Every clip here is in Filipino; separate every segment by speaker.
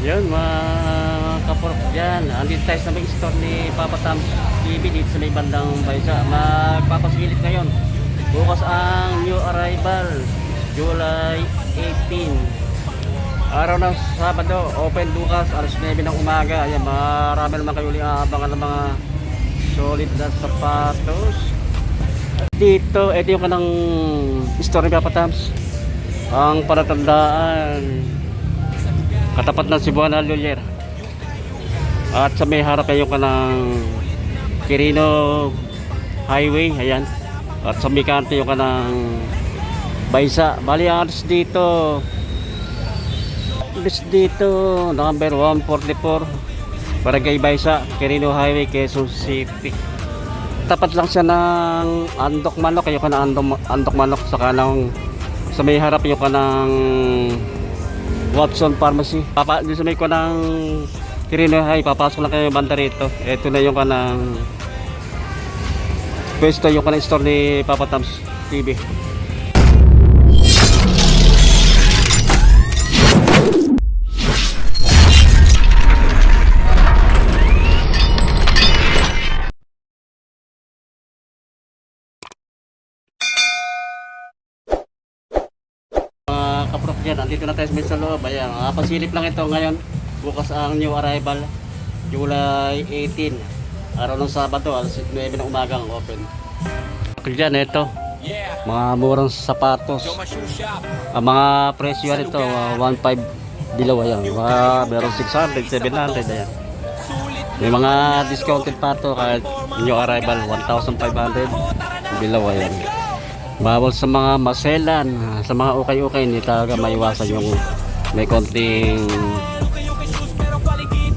Speaker 1: Yun mga kaporok dyan. Andito tayo sa may store ni Papa Tom's TV dito sa may bandang Baysa. Magpapasilip ngayon. Bukas ang new arrival, July 18. Araw ng Sabado, open bukas, alas 9 ng umaga. Ayan, marami naman kayo ulit aabangan ng mga solid na sapatos. Dito, ito yung kanang store ni Papa Tom's. Ang palatandaan, katapat ng Cebuana Lulier. At sa may harap ay yung kanang Quirino Highway, ayan. At sa may kanto yung kanang Baysa. Bali ang address dito number 144 Barangay Baysa, Quirino Highway, Quezon City. Tapat lang siya ng Andok Manok, yung kanang Andok Manok sa kanang sa may harap yung kanang Watson Pharmacy. Doon sa may kanang Quirino High, papasok lang kayo banda rito. Ito na yung kanang pwesto, yung kanang store ni Papa Tom's TV. Kaprok dyan, andito na tayo sa loob. Ayan, pasilip lang ito ngayon. Bukas ang new arrival, July 18. Araw ng Sabado, alas 9 ng umaga ang open. Dyan, ito mga murang sapatos. Ang mga presyo nito 1.5 below. Ayan, meron 600, 700. Ayan. May mga discounted pa ito kahit new arrival 1,500 below. Ayan. Bawal sa mga maselan, sa mga ukay-ukay, hindi talaga maiwasan yung may konting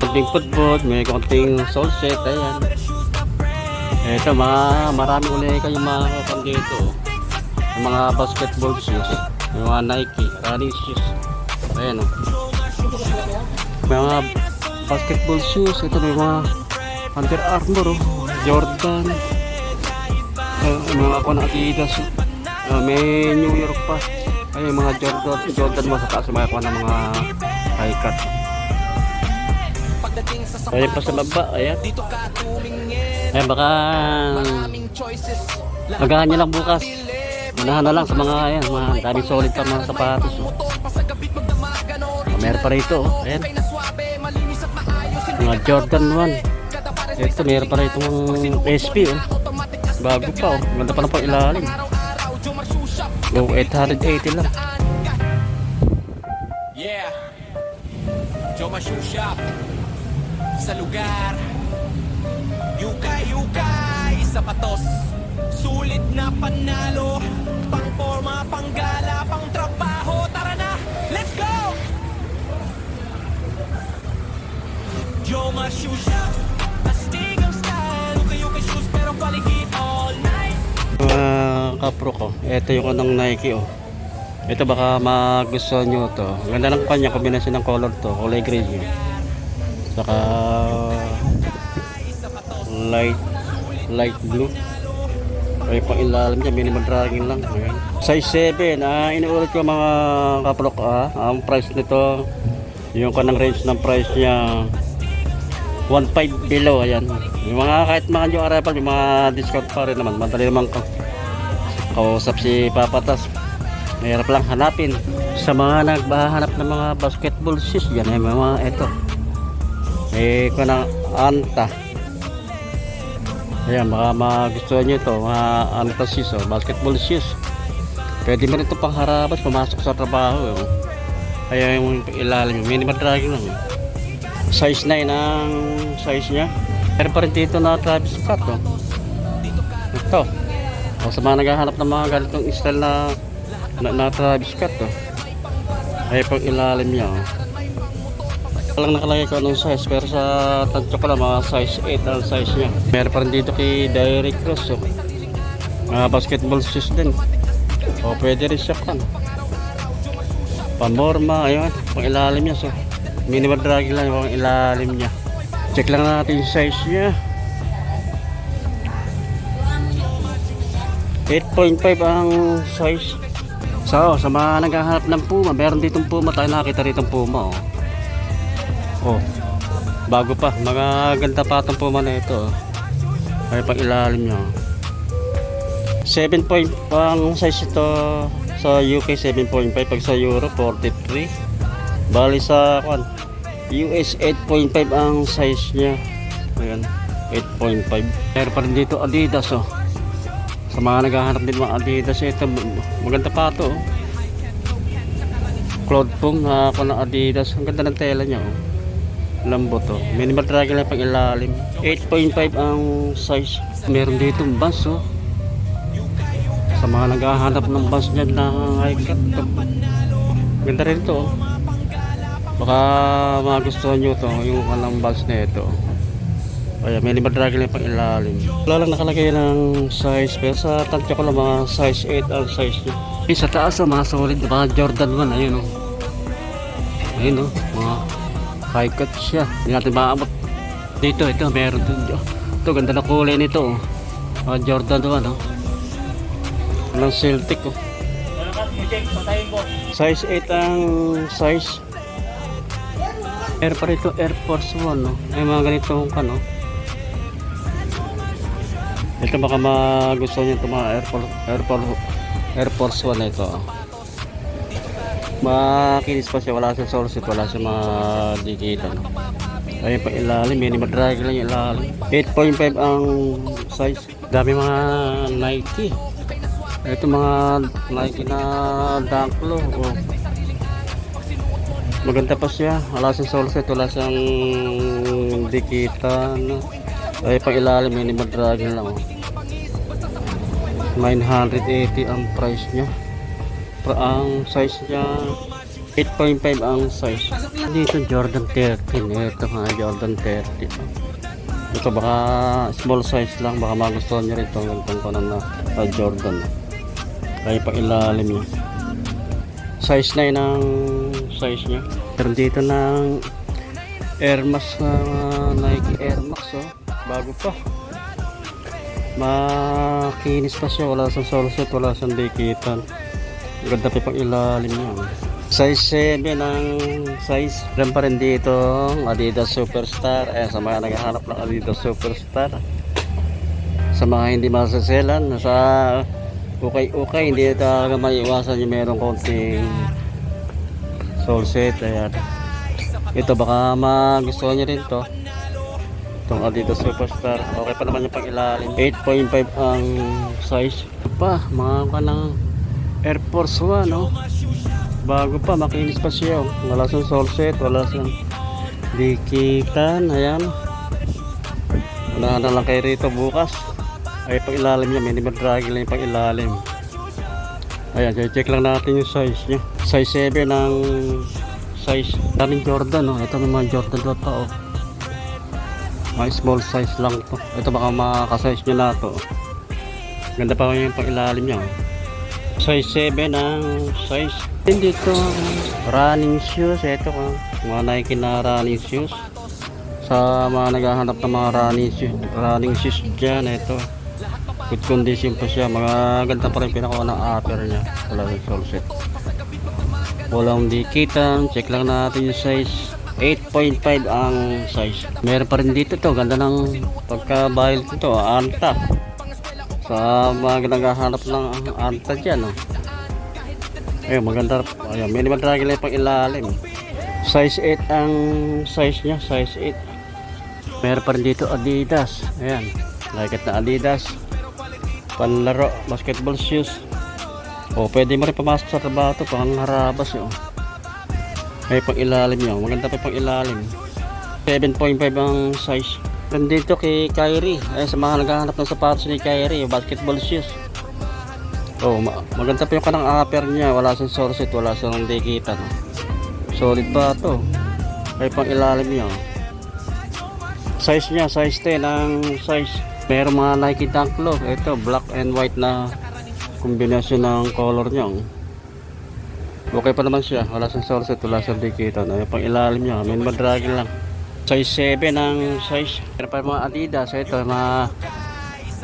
Speaker 1: putput, may konting soul set. Ayan. Ito marami ulit kayong mga ukang dito. Yung mga basketball shoes, yung mga Nike running shoes. Ayan o. May mga basketball shoes. Ito may mga Under Armour, Jordan, mga ako na Adidas. May New York pa. Ay, mga Jordan mo sa taas, mga ako ng mga high cut. Ayan pa sa baba, ayan. Ayan, baka magahan nyo lang bukas. Unahan na lang sa mga, ayan, mga daming solid pa mga sapatos. Meron pa rito, ayan. Mga Jordan 1. Ito, meron pa rito ng SP, bago pa, ganda pa na pang ilalim. Go 880 lang.
Speaker 2: Yeah, Joma Shoe Shop sa lugar. Yukay sapatos, sulit na panalo, pang forma, pang gala, pang trabaho. Tara na, let's go! Joma Shoe Shop, astig ang style. Yukay shoes pero quality all night.
Speaker 1: Kapro ko, ito yung kanang Nike oh. Ito baka magustuhan nyo to. Ganda ng kanya, kombinasyon ng color to, kulay green yun. Saka light blue. Ay pang ilalim niya, minimal dragging lang. Ayan. Size 7, inuulit ko mga kaprok ang price nito, yung kanang range ng price niya 1.5 below. Ayan. Yung mga kahit mga new arrival, yung mga discount pa rin naman. Madali naman kausap si Papa Tom's. Mahirap lang hanapin. Sa mga nagbahanap ng mga basketball shoes, yan ay mga ito. Kanang Anta. Ayan, baka magustuhan nyo ito, mga Anta shoes, basketball shoes. Pwede mo rin ito pang harabas, pumasok sa trabaho. Ayan yung ilalim, minimal dragging lang. Size 9 ang size nya. Meron pa rin dito na Travis Scott. Ito. O sa mga naghahanap ng mga ganitong style na Travis Scott. Ay pag ilalim niya. Walang nakalagay ko anong size, pero sa tansyo ko lang mga size 8 ang size nya. Meron pa rin dito kay Derrick Rose. Basketball shoes din. O pwede rin siya kan. Pamorma, ayun, pang ilalim niya. So minimal dragging lang yung ilalim niya. Check lang natin yung size niya. 8.5 ang size. So, sa mga naghahanap ng Puma, meron ditong Puma tayo nakita rito Puma. Oh, bago pa. Mga ganda patong puma na ito. Oh. Ay pang ilalim niya. 7 point pang size ito sa UK 7.5, pag sa Euro 43. Bali sa US 8.5 ang size niya. Ayan, 8.5. Meron pa rin dito Adidas oh. Sa mga naghahanap din mga Adidas ito, maganda pa ito oh. Cloud foam na ako ng Adidas. Ang ganda ng tela niya oh. Lambot oh. Minimal dragon lang pang ilalim. 8.5 ang size. Meron dito bus oh. Sa mga naghahanap ng bus dyan na high cut oh. Ganda rin ito oh. Baka magustuhan nyo ito yung kanang bus na ito. Ayan, minimal dragon lang pang ilalim. Wala lang nakalagay ng size, pero sa tansya ko lang mga size 8 ang size niya. Sa taas oh, mga solid, mga Jordan 1, ayun oh. Ayun oh, mga high cut siya. Hindi natin maabot. Dito, ito, meron dun. Ito, ganda na kulay nito oh. Mga Jordan 1 oh. Anong Celtic oh. Size 8 ang size. Air pa rito, Air Force 1 no. Ay mga ganitong kano. Ito baka magustuhan nyo itong mga Air Force 1 na ito. Makinis pa siya, wala sa soul set, wala sa mga dikitan. Ayun pa ilalim, minimal drag lang yung ilalim. 8.5 ang size. Dami mga Nike. Ito mga Nike na Dunk Low. Oh. Maganda pa siya, wala sa soul set, wala sa dikitan. Ay pang ilalim, minimal dragon lang oh. 980 ang price niya. Ang size niya 8.5 ang size. Dito Jordan 13. Ito nga Jordan 30. Ito baka small size lang, baka magustuhan nyo rin itong ganitong kanan na Jordan. Ay pang ilalim niya. Size 9 ang size niya. Pero dito ng Air Max na Nike Air Max oh. Bago pa, makinis pa siya, wala sa soul set, wala sa dikitan. Ganda pa pang ilalim niya. Size 7 ang size. Meron pa rin dito Adidas Superstar. Sa mga naghahanap ng Adidas Superstar, sa mga hindi masaselan, sa ukay-ukay, hindi talaga maiwasan yung merong konting soul set. Ayan. Ito baka magustuhan nyo rin to, itong Adidas Superstar. Okay pa naman yung pang ilalim. 8.5 ang size. Pa, mga kanang Air Force 1 no? Bago pa, makinis pa siya oh. Wala sa soul set, wala sa dikitan. Ayan, wala na lang kayo rito bukas. Ay pang ilalim niya, minimal drag lang yung pang ilalim. Ayan, check lang natin yung size niya. Size 7 ang size. Daming Jordan oh. Ito may mga Jordan pa oh. Mga small size lang to. Ito baka makasize nyo na to. Ganda pa yung pang ilalim niya. Size 7 ang size. Dito running shoes. Ito mga Nike na running shoes. Sa mga naghahanap ng mga running shoes dyan. Ito good condition pa siya. Mga ganda pa rin pinakawa ng upper niya. Wala yung soul set, walang dikitan. Check lang natin yung size. 8.5 ang size. Meron pa rin dito to, ganda ng pagka-build nito, Anta. Sa mga naghahanap ng Anta dyan oh. Ayun, maganda. Ayun, minimal drag lang pang ilalim. Size 8 ang size niya, size 8. Meron pa rin dito Adidas. Ayan, like na Adidas, panlaro, basketball shoes. O pwede mo rin pumasok sa trabaho to, pang harabas yun. May pang ilalim yun, maganda pa pang ilalim. 7.5 ang size. Nandito kay Kyrie, sa mga naghahanap ng sapatos ni Kyrie, yung basketball shoes. Oh, maganda pa yung kanang upper niya, wala sa soul set, wala sa dikitan. Solid pa to. May pang ilalim yun. Size niya, size 10 ang size. Meron mga Nike Dunk Low. Ito, black and white na kombinasyon ng color niya. Okay pa naman siya, wala sa soul set, wala sa dikitan. Ay pang ilalim niya, minimal dragon lang. Size 7 ang size. Meron pa mga Adidas. Ito, mga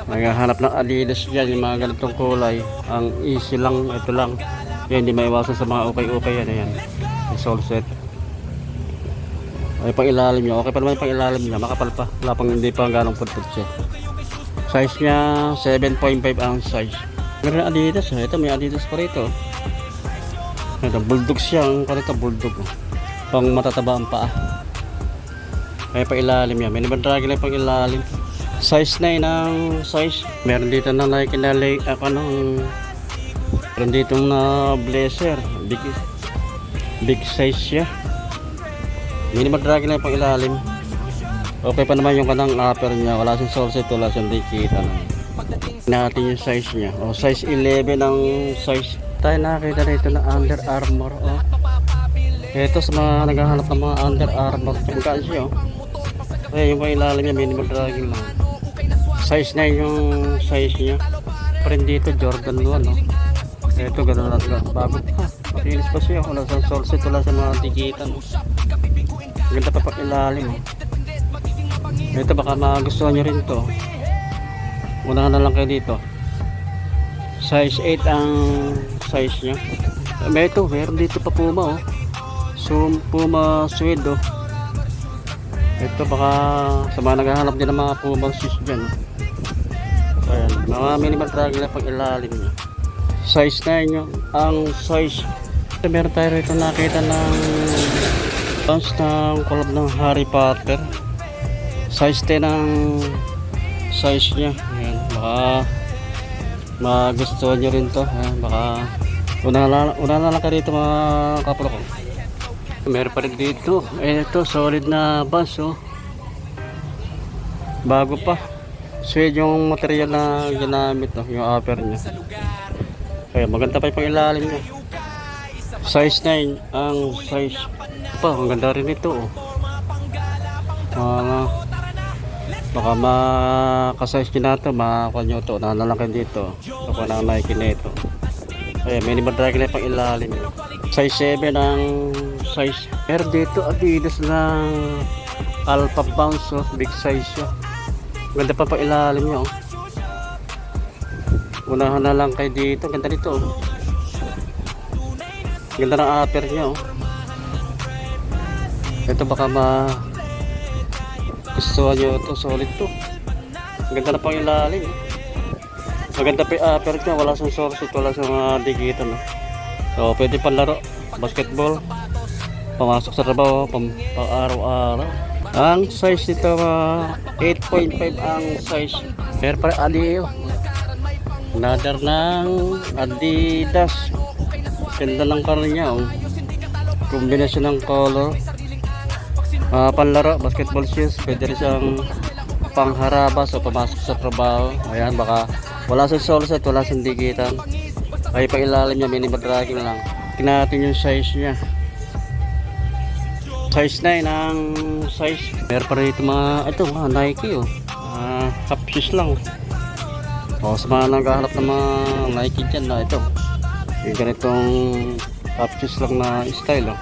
Speaker 1: naghahanap ng Adidas dyan, yung mga ganitong kulay. Ang easy lang, ito lang. Yan, hindi maiwasan sa mga ukay-ukay yan. Ayan, yung soul set. Ay, pang ilalim niya. Okay pa naman yung pang ilalim niya. Makapal pa. Wala pang hindi pa ganong putput siya. Size niya 7.5 ang size. Meron na Adidas. Ito may Adidas pa rito. Ito bulldog siya. Ang kalita bulldog. Pang matataba ang paa. Ay, pang ilalim niya. May naman dragin na pang ilalim. Size 9 ang size. Meron dito na Nike na meron dito na blazer. Big size siya. Minimal dragon na yung pang ilalim. Okay pa naman yung kanang upper niya. Wala siyang solset, wala siyang dikita na. Natin yung size niya. Size 11 ang size. Tayo nakakita rito na Under Armour. Ito sa mga naghahanap ng mga Under Armour. Magkaan siya. Kaya yung pang ilalim niya, minimal dragon lang. Size 9 yung size niya. Pa rin dito, Jordan 1. Ito gano'n lang. Bago pa. Makinis pa siya. Wala siyang solset, wala siyang mga dikitan. Ganda pa pang ilalim. Ito baka magustuhan nyo rin to. Unahan na lang kayo dito. Size 8 ang size nya. Ito meron dito pa Puma. So Puma suede. Ito baka sa mga naghahanap din ng mga Puma shoes dyan. Ayan, mga minimal dragger lang pang ilalim nya. Size 9 yung ang size. Ito meron tayo rito nakita ng bounce ng collab ng Harry Potter. Size 10 ang size nya. Ayan, baka magustuhan nyo rin to. Ayan, baka una na lang ka dito mga kapro ko. Meron pa rin dito. Ito solid na bounce. Bago pa. Suede yung material na ginamit. Yung upper nya. Kaya maganda pa yung pang ilalim nya. Size 9 ang size. Pa, ang ganda rin ito. Baka makasize nyo na ito, makakuha nyo ito, nalalaki dito. Baka na Nike na ito. Ayan, minimal dragon na pang ilalim. Size 7 ang size. Pero dito Adidas ng Alpha Bounce, big size siya. Ganda pa pang ilalim nyo. Unahan na lang kayo dito, ganda dito. Ganda ng upper nyo. Ito baka gusto nyo ito, solid to. Ganda na pang ilalim. Maganda pa yung upper niya, wala siyang solid, wala siyang dikitan. So pwede panlaro, basketball, pamasok sa trabaho, pang araw-araw. Ang size nito 8.5 ang size. Pero pa Adidas. Another ng Adidas. Ganda ng color niya. Kombinasyon ng color. Panlaro, basketball shoes, pwede rin siyang pangharabas o pamasok sa trabaho. Ayan, baka wala siyang solset, wala siyang dikitan. Ay pang ilalim niya, minimal dragging lang. Tingnan natin yung size niya. Size 9 ang size. Meron pa rin ito mga Nike half shoes lang. Sa mga naghahanap ng mga Nike dyan na ito. Yung ganitong half shoes lang na style.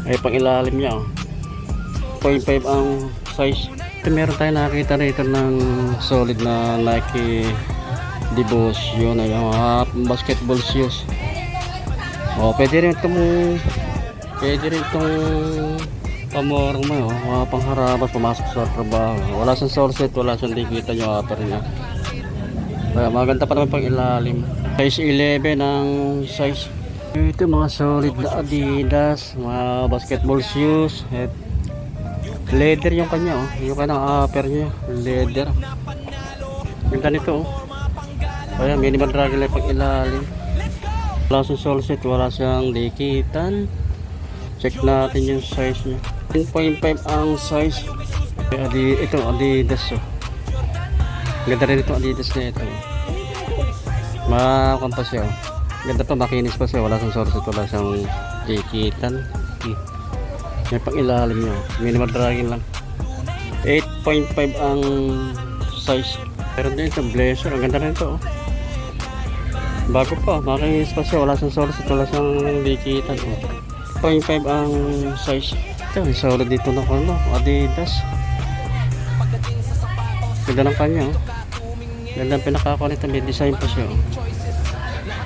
Speaker 1: Ay pang ilalim niya. 0.5 ang size. Ito meron tayo nakita rito ng solid na Nike Devotion. Ay mga basketball shoes. Pwede rin itong pamorong mo. Mga pangharabas, pumasok sa trabaho. Wala siyang solset, wala siyang dikita nyo upper niya. Kaya maganda pa naman pang ilalim. Size 11 ang size. Ito mga solid na Adidas, mga basketball shoes. Leather yung kanya, yung kanang upper niya, leather. Ganda nito. Kaya minimal dragon lang pang ilalim. Wala siyang solset, wala siyang dikitan. Check natin yung size niya. 10.5 ang size. Ito Adidas. Ganda rin itong Adidas na ito. Makampas siya. Ganda pa, makinis pa siya. Wala siyang solset, wala siyang dikitan. May pang ilalim niya. Minimal dragging lang. 8.5 ang size. Pero din itong blazer. Ang ganda rin ito. Bago pa. Makinis pa siya. Wala siyang solid. Wala siyang dikitan. 0.5 ang size. Ito. May solid dito na Adidas. Ganda ng kanya. Ganda ang pinakakuha nito. May design pa siya.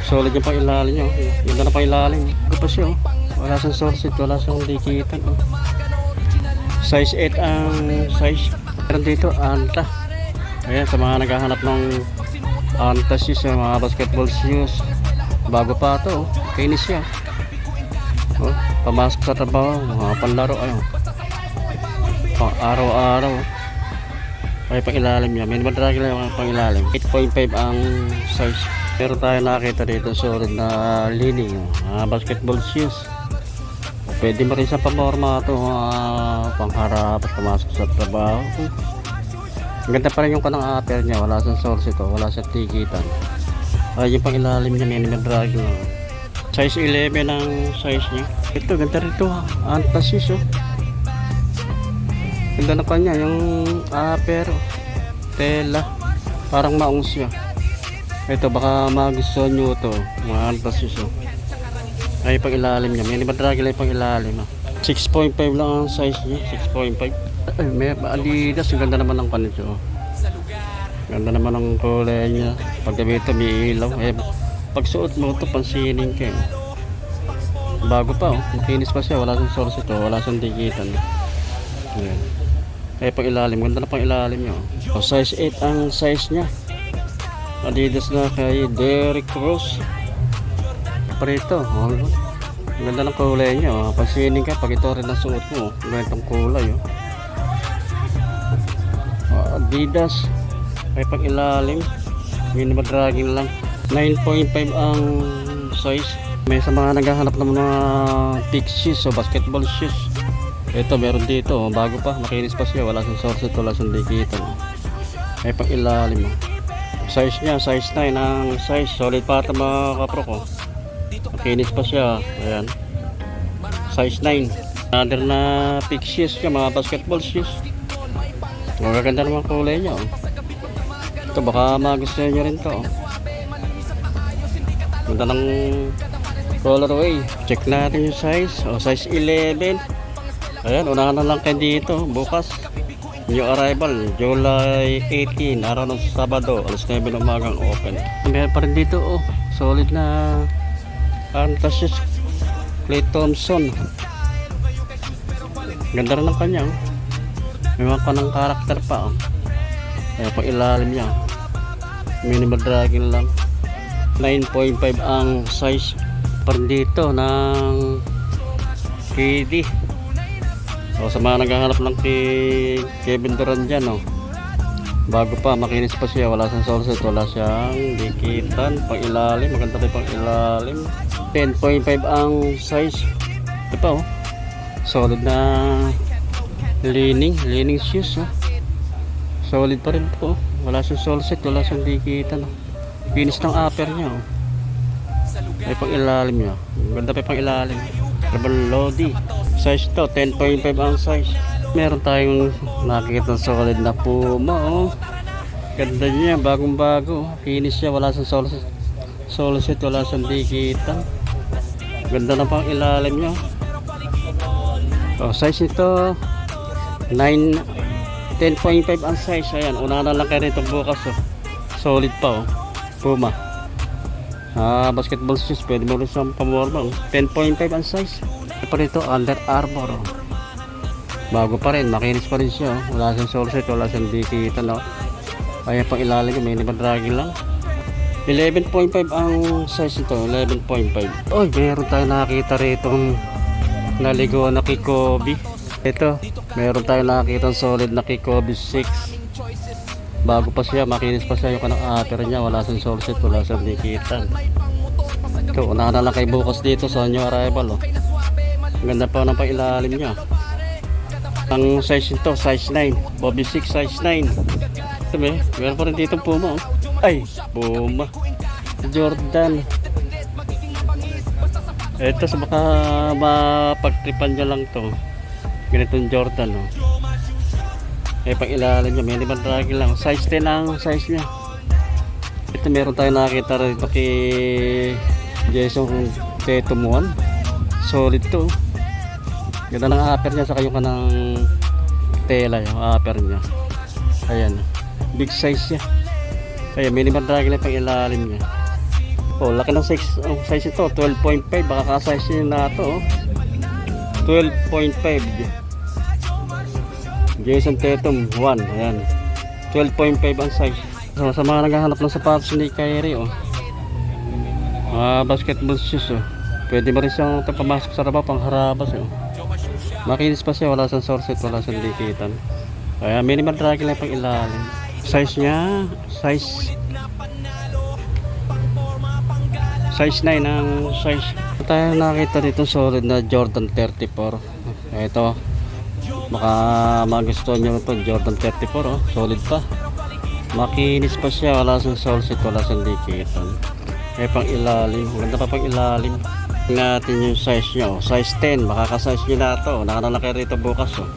Speaker 1: Solid yung pang ilalim niya. Ganda na pang ilalim. Ganda pa siya. Wala siyang source, wala siyang dikitan. Size 8 ang size. Meron dito, Anta. Ayan, sa mga naghahanap ng Anta shoes, mga basketball shoes. Bago pa ito, kinis siya. Oh, pamasok sa trabaho, mga panlaro, ayun. Pang araw-araw. Ay, pang ilalim niya. May madragi lang yung pang ilalim. 8.5 ang size. Pero tayo nakita dito solid na lining. Mga basketball shoes. Pwede mo rin sa pamorma ito, pangharap at pumasok sa trabaho. Ang ganda pa rin yung kanang upper niya. Wala sa source ito, wala sa tikitan. Ay, yung pang ilalim niya, may madragi lang. Size 11 ang size niya. Ito, ganda rito ha. Anta shoes, oh. Ganda na kanya, yung upper, tela, parang maong siya. Ito, baka magustuhan nyo ito, mga Anta shoes, oh. Ay, pang ilalim niya, may madragi lang pang ilalim, oh. 6.5 lang ang size niya, 6.5. Ay, may Adidas, ang ganda naman ng panito, oh. Ganda naman ang kulay niya. Pag gabi ito, may ilaw. Eh, pag suot mo ito, pansinin ka. Bago pa, oh. Makinis pa siya. Wala siyang source ito. Wala siyang dikitan. Ayan. Eh, pang ilalim. Ganda na pang ilalim niya, oh. Size 8 ang size niya. Adidas na kay Derrick Rose. Parito, oh. Ganda ng kulay niya, oh. Pansinin ka pag ito rin ang suot mo. Ganitong kulay, oh. Adidas. Ay pang ilalim, minimum dragging lang. 9.5 ang size. May sa mga naghahanap ng mga big shoes o basketball shoes. Ito meron dito, oh. Bago pa, makinis pa siya. Wala siyang source ito, wala siyang dikitan. Ay pang ilalim, oh. Size niya, size 9 ang size. Solid pa ito mga kapro ko. Makinis pa siya. Ayan, size 9. Another na big shoes niya, mga basketball shoes. Magaganda naman kulay niya, oh. Ito baka magustuhan nyo rin to, oh. Ganda ng colorway. Check natin yung size, oh, size 11. Ayan, unahan na lang kayo dito. Bukas new arrival, July 18, araw ng Sabado, alas 9 ng umagang open. Meron pa rin dito, oh, solid na Antasis Klay Thompson. Ganda rin ng kanya, oh. May mga kanang karakter pa, oh. Ayan, pang ilalim niya, minimal dragging lang. 9.5 ang size pa rin dito ng KD. So, sa mga naghahanap ng Kevin Durant dyan, oh. Bago pa, makinis pa siya. Wala siyang source, wala siyang dikitan. Pang ilalim, maganda rin pang ilalim. 10.5 ang size. Ito pa, oh. Solid na lining shoes, oh. Solid pa rin po. Wala siyang source, wala siyang dikitan, oh. Finish ng upper niya, oh. Ay pang ilalim niya. Ganda pa pang ilalim. Double Lodi. Size to, 10.5 ang size. Meron tayong nakikita solid na Puma, oh. Ganda niya, bagong bago. Finish siya, wala siyang source, wala siyang dikitan. Ganda na pang ilalim niya. Oh, size ito 10.5 ang size. Ayan, una na lang kayo rito bukas, oh. Solid pa, oh. Puma. Basketball shoes, pwede mo rin siyang pamorma, oh. 10.5 ang size. Pa rito, Under Armour, oh. Bago pa rin, makinis pa rin siya, oh. Wala siyang source, wala siyang dikitan, oh. Ayan pang ilalim, may dragging lang. 11.5 ang size nito, 11.5. Oy, meron tayo nakita rito naligo na Kikobe. Ito, meron tayo nakita solid na Kikobe 6. Bago pa siya, makinis pa siya yung kanang upper niya. Wala siyang source, wala siyang dikitan. Ito, unahan na lang kay bukas dito sa new arrival, oh. Ganda pa ng pang-ilalim niya. Ang size nito, size 9. Bobby 6, size 9. Ito, meron pa rin dito Puma, oh. Ay, Puma Jordan. Ito, sa baka mapagtripan nyo lang to. Ganitong Jordan, oh. Pang ilalim niya, may limang dragil lang. Size 10 ang size niya. Ito, meron tayo nakakita rito kay Jason Tatum 1. Solid to. Ganda ng upper niya, saka yung kanang tela, yung upper niya. Ayan, big size niya. Ayan, may limang dragil lang pang ilalim niya. Oh, laki ng size ito, 12.5. Baka ka-size niya na ito, oh. 12.5. Jason Tatum 1. Ayan. 12.5 ang size. So, sa mga naghahanap ng sapatos ni Kyrie, oh. Basketball shoes, oh. Pwede mo rin siyang pamasok sa raba pang harabas, oh. Makinis pa siya, wala siyang sorset, wala siyang dikitan. Kaya minimal draggy lang pang ilalim. Size niya, size 9 ang size. Tayo nakita dito solid na Jordan 34. Ito, baka magustuhan nyo ito, Jordan 34, oh. Solid pa, makinis pa siya, wala siyang solset, wala siyang dikitan. Pang ilalim, maganda pa pang ilalim. Tingnan natin yung size niya, oh. Size 10, makaka-size nyo na ito. Nakanalaki rito bukas, oh.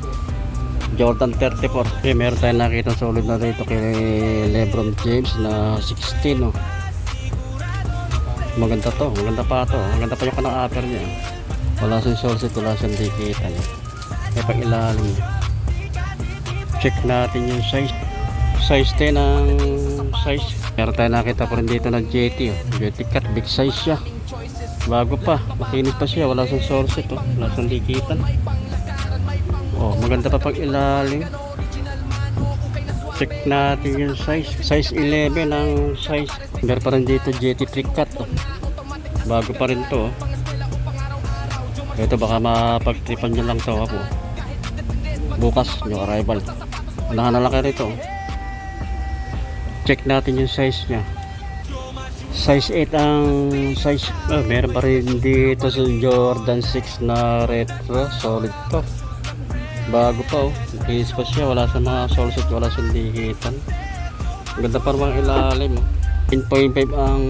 Speaker 1: Jordan 34. Okay, meron tayong nakita solid na rito kay Lebron James na 16, oh. Maganda to, maganda pa to, maganda pa yung kanang upper niya. Wala siyang solset, wala siyang dikitan. Pang ilalim. Check natin yung size. Size 10 ang size. Meron tayo nakita pa rin dito na JT, oh. JT cut, big size siya. Bago pa, makinis pa siya, wala siyang solset, oh. Wala siyang dikitan. Oh, maganda pa pang ilalim. Check natin yung size. Size 11 ang size. Meron pa rin dito JT trick cut, oh. Bago pa rin to, oh. Ito baka mapagtripan nyo lang to ako. Bukas yung arrival. Nakanalaki rito, oh. Check natin yung size nya. Size 8 ang size. Meron pa rin dito sa Jordan 6 na retro. Solid to. Bago pa, oh. Kinis pa siya, wala sa mga solset, wala sa dikitan. Ganda pa mga ilalim, oh. 10.5 ang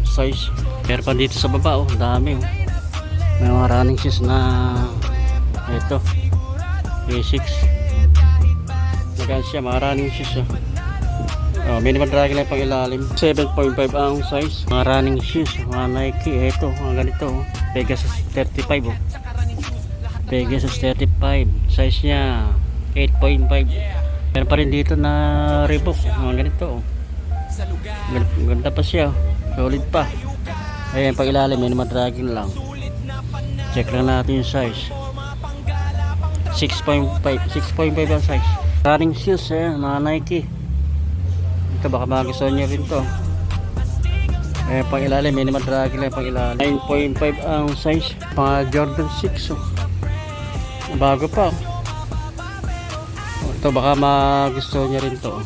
Speaker 1: size. Meron pa dito sa baba, oh. Dami, oh. May mga running shoes na ito A6. Maganda siya, mga running shoes, oh. Minimal drag lang pang ilalim. 7.5 ang size. Mga running shoes, mga Nike. Ito, mga ganito, oh. Pegasus 35, oh. Pegasus 35. Size nya 8.5. Meron pa rin dito na Reebok, mga ganito, oh. Ganda pa siya, oh. Solid pa. Ayan, pang ilalim, minimal dragging lang. Check lang natin yung size. 6.5 ang size. Running shoes, mga Nike. Ito baka magustuhan nyo rin to. Pang ilalim, minimal dragging lang pang ilalim. 9.5 ang size. Mga Jordan 6, oh. Bago pa, oh. Ito baka magustuhan nyo rin to, oh.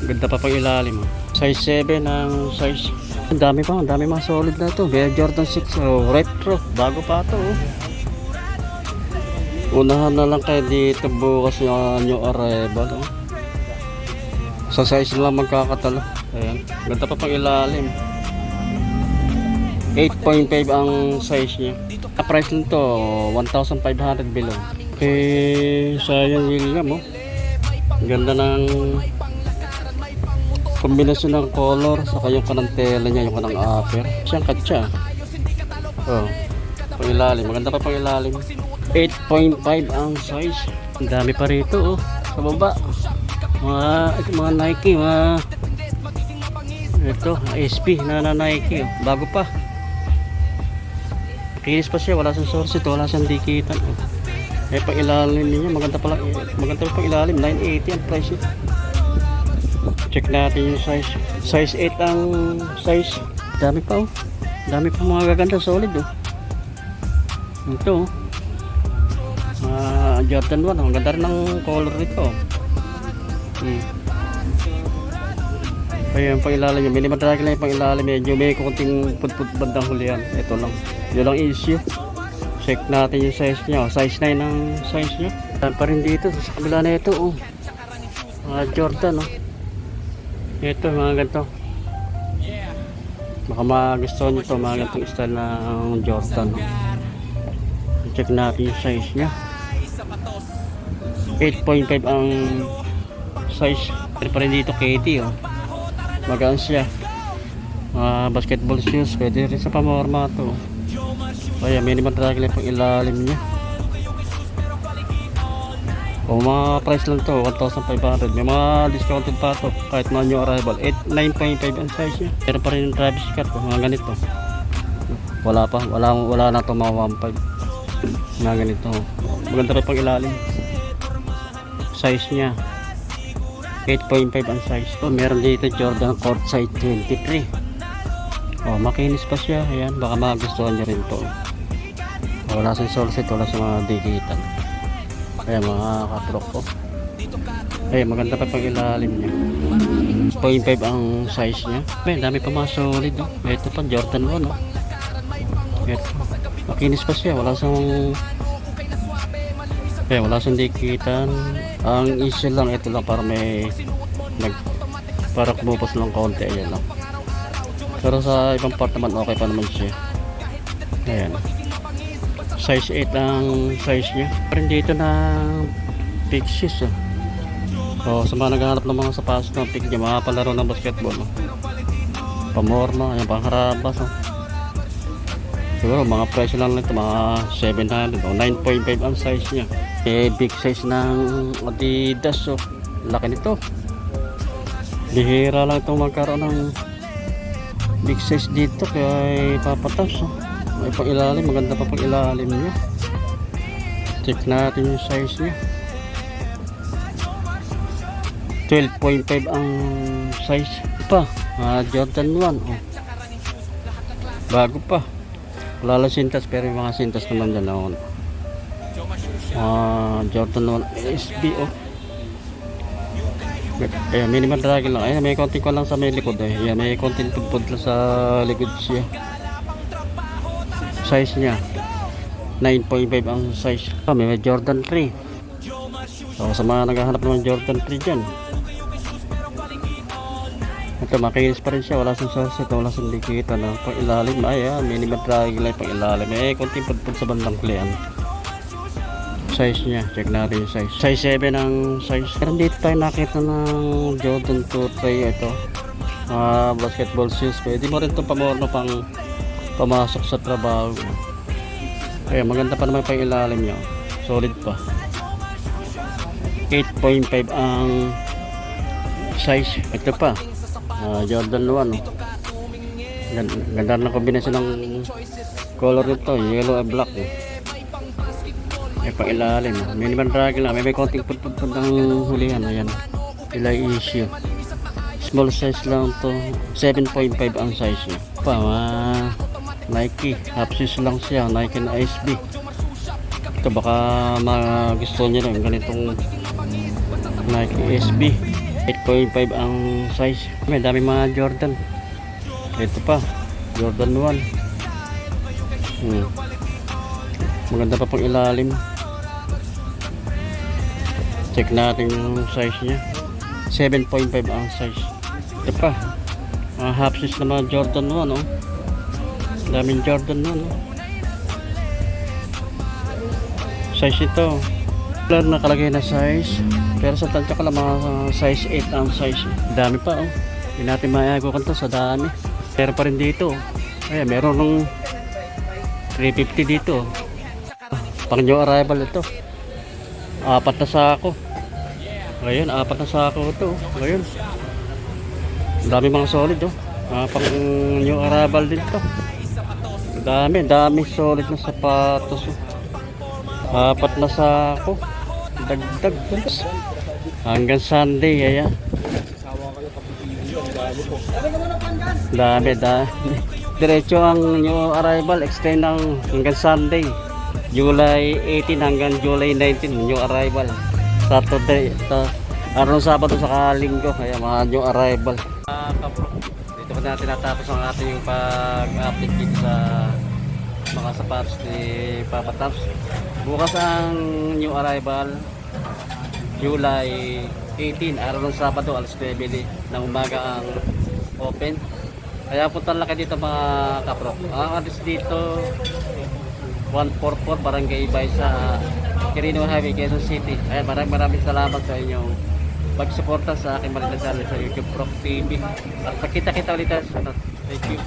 Speaker 1: Ganda pa pang ilalim, oh. Size 7 ang size. Ang dami pa, ang dami mga solid na ito. Jordan 6, oh. Retro, bago pa ito, oh. Unahan na lang kayo dito bukas yung new arrival, oh. Sa size lang magkakatalo. Ayan, ganda pa pang ilalim. 8.5 ang size niya. Ang price lang to 1,500 below. Okay, sayang William, oh. Ganda ng kombinasyon ng color saka yung kanang tela niya, yung kanang upper. Siyang katsa. Oh, pang ilalim, maganda pa pang ilalim. 8.5 ang size. Ang dami pa rito, oh. Sa baba. Mga Nike, mga ito, SP na Nike, oh. Bago pa. Kinis pa siya, wala siyang sorset, wala siyang dikitan, oh. Pang ilalim niya, maganda pa pang ilalim, 980 ang price ito. Check natin yung size. Size 8 ang size. Dami pa, oh. Dami pa mga gaganda solid, oh. Ito, oh. Jordan 1, ang ganda rin ng color nito. Ayan, pang ilalim niya. Minimal drag lang yung pang ilalim. Medyo may kunting put bandang hulihan. Ito lang. Yun lang issue. Check natin yung size niya. Size 9 ang size niya. Saan pa rin dito. Sa kabila na ito, oh. Mga Jordan, oh. Ito, mga ganito. Baka magustuhan nyo ito. Mga ganitong style ng Jordan, oh. Check natin yung size niya. 8.5 ang size. Pero pa rin dito KD, oh. Magaan siya. Basketball shoes. Pwede rin sa pamorma to. Kaya minimal drag lang pang ilalim niya. O mga price lang to 1,500. May mga discounted pa to kahit mga new arrival. 9.5 ang size niya. Pero pa rin yung Travis Scott, oh. Mga ganito. Wala pa. Wala na to mga 1.5. Mga ganito. Maganda rin pang ilalim. size niya. 8.5 ang size. Oh, meron dito Jordan Court size 23. Oh, makinis pa siya. Ayan, baka magustuhan niyo rin to. Oh, wala siyang solset, wala siyang mga digitan. Ayan, mga kaprok ko. Ayan, maganda pa pang ilalim niya. 0.5 ang size niya. May dami pa mga solid. Oh. Ito pa, Jordan 1. Oh. Ito. Makinis pa siya. Wala siyang dikitan. Ang issue lang, ito lang para may para kumupos lang konti. Ayan lang. Pero sa ibang part naman, okay pa naman siya. Ayan. Size 8 ang size niya. Pero dito na Pixies. Oh. So, sa mga naghahanap ng mga sapatos ng pick niya, mga palaro ng basketball. Oh. Pamorma, ayan, pangharabas. Oh. Siguro mga price lang nito, mga 700 o 9.5 ang size niya. Eh, big size ng Adidas. So, laki nito. Bihira lang itong magkaroon ng big size dito kay Papa Toms. Oh. May pang ilalim, maganda pa pang ilalim niya. Check natin yung size niya. 12.5 ang size pa. Jordan 1. Oh. Bago pa. Wala lang sintas, pero yung mga sintas naman dyan. Jordan 1 SB. Oh. Ayan, minimal draggle lang. Ayan, may konting ko lang sa may likod. Ayan, may konting tugpod lang sa likod siya. Size niya 9.5 ang size. May Jordan 3. So, sa mga naghahanap naman Jordan 3 dyan, ito, makinis pa rin siya. Wala siyang sunset, wala siyang likita na pang ilalim. Ayan, minimal draggle lang pang ilalim. Konting pudpud sa bandang kliyan. Size niya, check natin yung size. Size 7 ang size. Pero dito tayo nakita ng Jordan 2 tray. Ito, basketball shoes. Pwede mo rin itong pamorno pang pamasok sa trabaho. Ayan, maganda pa naman pang ilalim niya. Solid pa. 8.5 ang size. Ito pa, Jordan 1. Oh. Ganda ng kombinasyon ng color nito, yellow and black. Oh. May pang ilalim. Minimal draggle lang. May konting pudpud ng hulihan. Ayan, ilay issue. Small size lang to. 7.5 ang size niya. Pa, Nike, half shoes lang siya, Nike na SB. Ito baka magustuhan nyo rin ganitong Nike SB. 8.5 ang size. May dami mga Jordan. Ito pa, Jordan 1. Maganda pa pang ilalim. Check natin yung size niya. 7.5 ang size. Ito pa, half shoes na mga Jordan 1. Oh. Daming Jordan nun. Size ito. Wala nakalagay na size. Pero sa tansya ko lang mga size 8 ang size. Dami pa. Oh. Hindi natin maiagukan to sa dami. Pero pa rin dito. Ayan, meron ng 350 dito. Pang new arrival ito. 4 na sako. Ngayon, 4 na sako ito. Ngayon. Dami mga solid. Oh. Pang new arrival dito. Dami solid na sapatos. 4 na sako. Dagdag hanggang Sunday. Ayan. Dami. Diretso ang new arrival. Extend hanggang Sunday, July 18 hanggang July 19. New arrival Saturday, araw ng Sabado sa Linggo. Kaya mga new arrival. Dito ko na tinatapos ang ating pag-update dito sa mga sapatos ni Papa Toms. Bukas ang new arrival, July 18, araw ng Sabado, alas 9 ng umaga ang open. Kaya punta lang kayo dito mga kaprok. Ang address dito, 144 Barangay Ibay sa Quirino Highway, Quezon City. Ayan, maraming salamat sa inyong pagsuporta sa aking malitan sa YouTube Prok TV. At pagkita-kita ulit sa sunod. Thank you.